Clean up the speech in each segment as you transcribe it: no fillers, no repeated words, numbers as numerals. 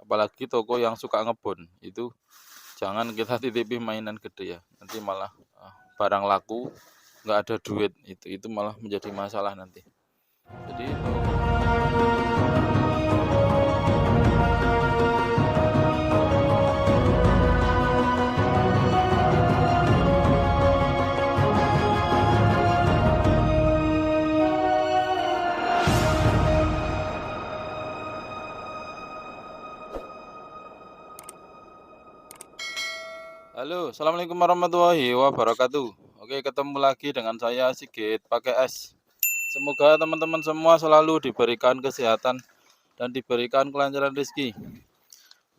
apalagi toko yang suka ngebon, itu jangan kita titipi mainan gede ya, nanti malah barang laku, nggak ada duit, itu malah menjadi masalah nanti. Jadi halo, assalamualaikum warahmatullahi wabarakatuh. Oke, ketemu lagi dengan saya Sigit pakai S. Semoga teman-teman semua selalu diberikan kesehatan dan diberikan kelancaran rezeki.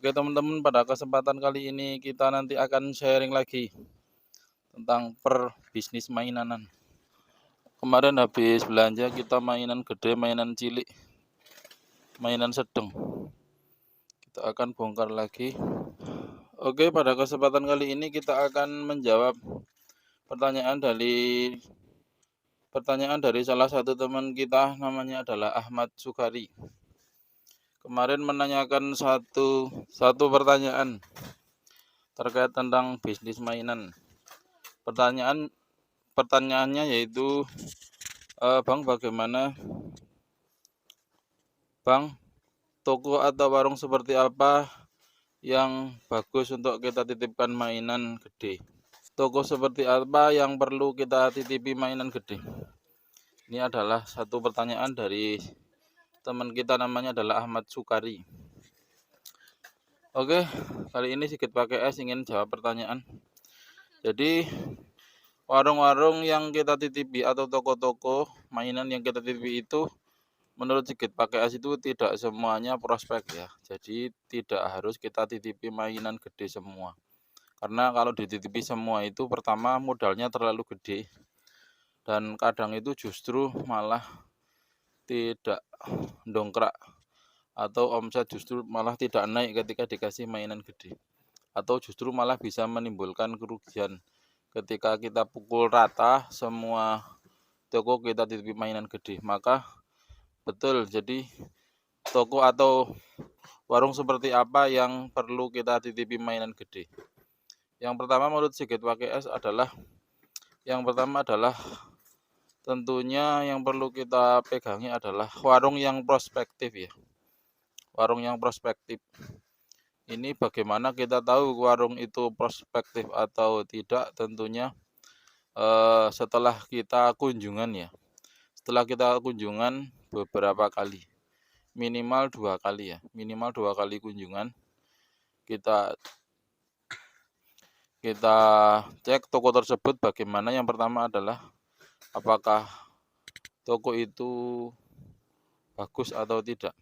Oke teman-teman, pada kesempatan kali ini kita nanti akan sharing lagi tentang bisnis mainan. Kemarin habis belanja kita mainan gede, mainan cilik, mainan sedang. Kita akan bongkar lagi. Oke, pada kesempatan kali ini kita akan menjawab pertanyaan dari salah satu teman kita, namanya adalah Ahmad Sukari. Kemarin menanyakan satu pertanyaan terkait tentang bisnis mainan. Pertanyaannya yaitu, Bang, bagaimana Bang, toko atau warung seperti apa yang bagus untuk kita titipkan mainan gede? Toko seperti apa yang perlu kita titipi mainan gede? Ini adalah satu pertanyaan dari teman kita, namanya adalah Ahmad Sukari. Oke, kali ini Sigit pakai S ingin jawab pertanyaan. Jadi warung-warung yang kita titipi atau toko-toko mainan yang kita titipi itu, menurut Sigit pakai S itu tidak semuanya prospek ya. Jadi tidak harus kita titipi mainan gede semua. Karena kalau dititipi semua itu, pertama modalnya terlalu gede. Dan kadang itu justru malah tidak dongkrak, atau omset justru malah tidak naik ketika dikasih mainan gede. Atau justru malah bisa menimbulkan kerugian ketika kita pukul rata semua toko kita titipi mainan gede. Maka betul, jadi toko atau warung seperti apa yang perlu kita titipi mainan gede? Yang pertama menurut Sigit pakai S adalah, yang pertama adalah tentunya yang perlu kita pegangi adalah warung yang prospektif ya. Warung yang prospektif. Ini bagaimana kita tahu warung itu prospektif atau tidak? Tentunya setelah kita kunjungan ya. Setelah kita kunjungan beberapa kali, minimal 2 kali ya, minimal 2 kali kunjungan, kita cek toko tersebut bagaimana. Yang pertama adalah apakah toko itu bagus atau tidak,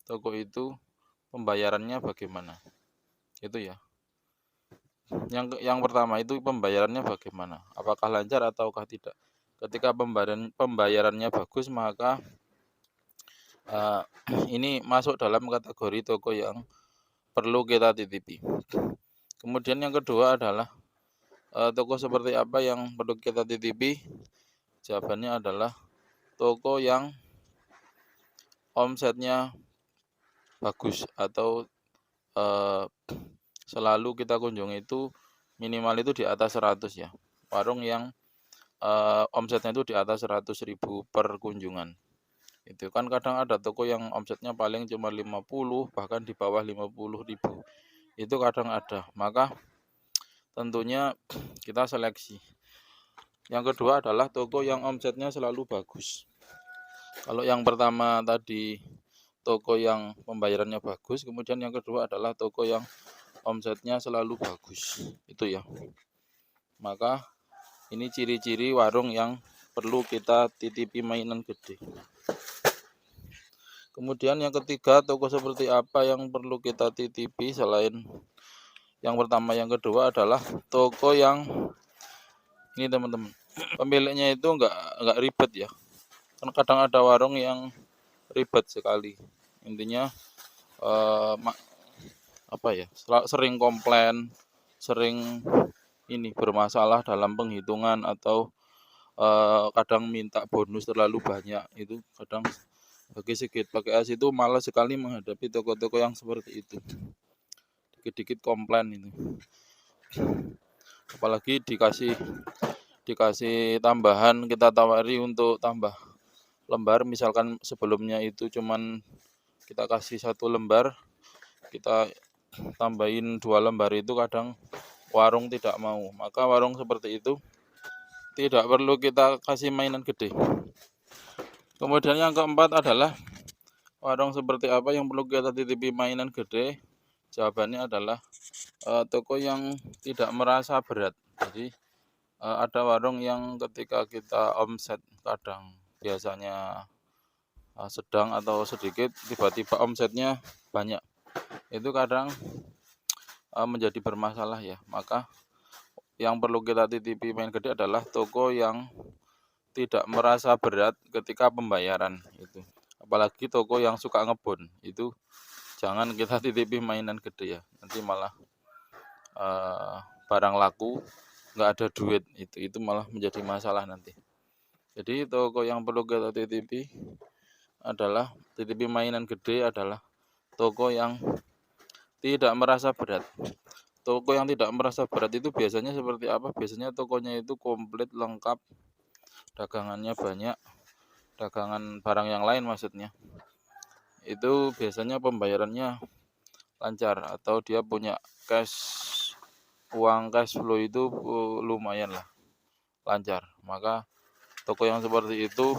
toko itu pembayarannya bagaimana, itu ya. Yang pertama itu pembayarannya bagaimana, apakah lancar ataukah tidak. Ketika pembayarannya bagus, maka ini masuk dalam kategori toko yang perlu kita titipi. Kemudian yang kedua adalah toko seperti apa yang perlu kita titipi? Jawabannya adalah toko yang omsetnya bagus atau selalu kita kunjungi itu minimal itu di atas 100 ya. Warung yang omsetnya itu di atas 100.000 per kunjungan. Itu kan kadang ada toko yang omsetnya paling cuma 50, bahkan di bawah 50.000. Itu kadang ada. Maka tentunya kita seleksi. Yang kedua adalah toko yang omsetnya selalu bagus. Kalau yang pertama tadi toko yang pembayarannya bagus, kemudian yang kedua adalah toko yang omsetnya selalu bagus. Itu ya. Maka ini ciri-ciri warung yang perlu kita titipi mainan gede. Kemudian yang ketiga, toko seperti apa yang perlu kita titipi selain yang pertama, yang kedua adalah toko yang ini teman-teman, pemiliknya itu enggak ribet ya. Kan kadang ada warung yang ribet sekali. Intinya sering komplain, sering ini bermasalah dalam penghitungan, atau kadang minta bonus terlalu banyak. Itu kadang Bagi Sigit pakai es itu malas sekali menghadapi toko-toko yang seperti itu. Dikit-dikit komplain itu. Apalagi dikasih tambahan, kita tawari untuk tambah lembar, misalkan sebelumnya itu cuman kita kasih 1 lembar, kita tambahin 2 lembar, itu kadang warung tidak mau. Maka warung seperti itu tidak perlu kita kasih mainan gede. Kemudian yang keempat adalah warung seperti apa yang perlu kita titipi mainan gede? Jawabannya adalah toko yang tidak merasa berat. Jadi ada warung yang ketika kita omset kadang biasanya sedang atau sedikit, tiba-tiba omsetnya banyak. Itu kadang menjadi bermasalah ya. Maka yang perlu kita titipi main gede adalah toko yang tidak merasa berat ketika pembayaran itu. Apalagi toko yang suka ngebon, itu jangan kita titipi mainan gede ya. Nanti malah barang laku, nggak ada duit, itu malah menjadi masalah nanti. Jadi toko yang perlu kita titipi mainan gede adalah toko yang tidak merasa berat. Toko yang tidak merasa berat itu biasanya seperti apa? Biasanya tokonya itu komplit lengkap, dagangannya banyak, dagangan barang yang lain maksudnya. Itu biasanya pembayarannya lancar atau dia punya uang cash flow itu lumayan lah, lancar. Maka toko yang seperti itu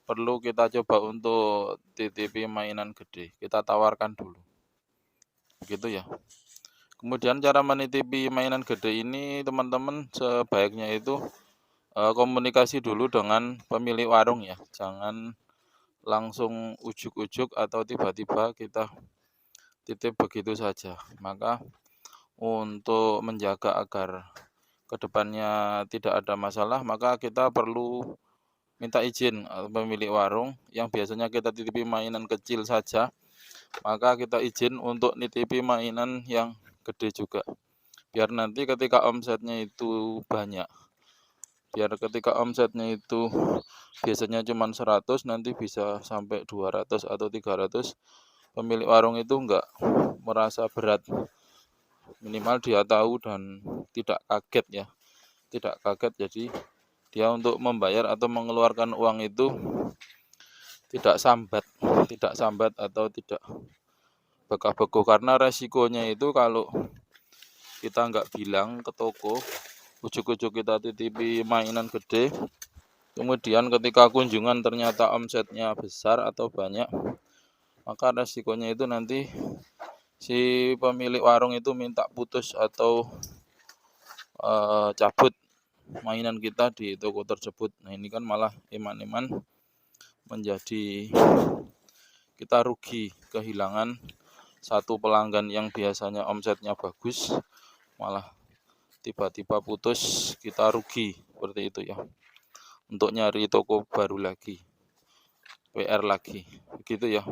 perlu kita coba untuk titipi mainan gede, kita tawarkan dulu. Gitu ya. Kemudian cara menitipi mainan gede ini teman-teman sebaiknya itu komunikasi dulu dengan pemilik warung ya. Jangan langsung ujuk-ujuk atau tiba-tiba kita titip begitu saja. Maka untuk menjaga agar kedepannya tidak ada masalah, maka kita perlu minta izin pemilik warung yang biasanya kita titipi mainan kecil saja, maka kita izin untuk nitipi mainan yang gede juga. Biar nanti ketika omsetnya itu banyak, biar ketika omsetnya itu biasanya cuma 100, nanti bisa sampai 200 atau 300, pemilik warung itu enggak merasa berat. Minimal dia tahu dan tidak kaget ya. Tidak kaget, jadi dia untuk membayar atau mengeluarkan uang itu tidak sambat atau tidak bekah-bekuh, karena resikonya itu kalau kita nggak bilang ke toko, ujuk-ujuk kita titipi mainan gede, kemudian ketika kunjungan ternyata omsetnya besar atau banyak, maka resikonya itu nanti si pemilik warung itu minta putus atau cabut mainan kita di toko tersebut. Nah ini kan malah iman-iman menjadi kita rugi, kehilangan satu pelanggan yang biasanya omsetnya bagus, malah tiba-tiba putus, kita rugi seperti itu ya. Untuk nyari toko baru lagi, PR lagi, begitu ya.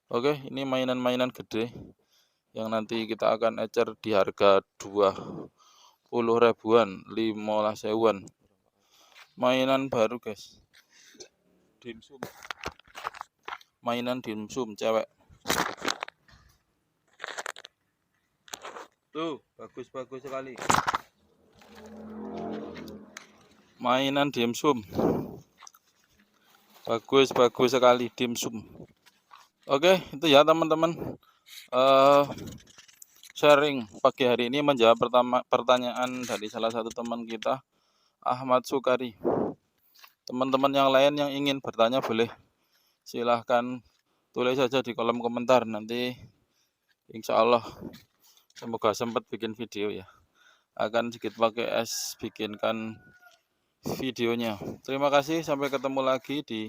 Oke, ini mainan-mainan gede yang nanti kita akan ecer di harga 20 ribuan, 15.000-an. Mainan baru guys, dimsum, mainan dimsum cewek. Tuh, bagus-bagus sekali. Mainan dimsum. Bagus-bagus sekali dimsum. Oke, itu ya teman-teman. Sharing pagi hari ini menjawab pertanyaan dari salah satu teman kita, Ahmad Sukari. Teman-teman yang lain yang ingin bertanya boleh silahkan tulis saja di kolom komentar. Nanti insya Allah semoga sempat bikin video ya. Akan sedikit pakai es bikinkan videonya. Terima kasih, sampai ketemu lagi di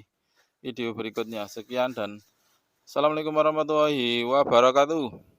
video berikutnya. Sekian dan assalamualaikum warahmatullahi wabarakatuh.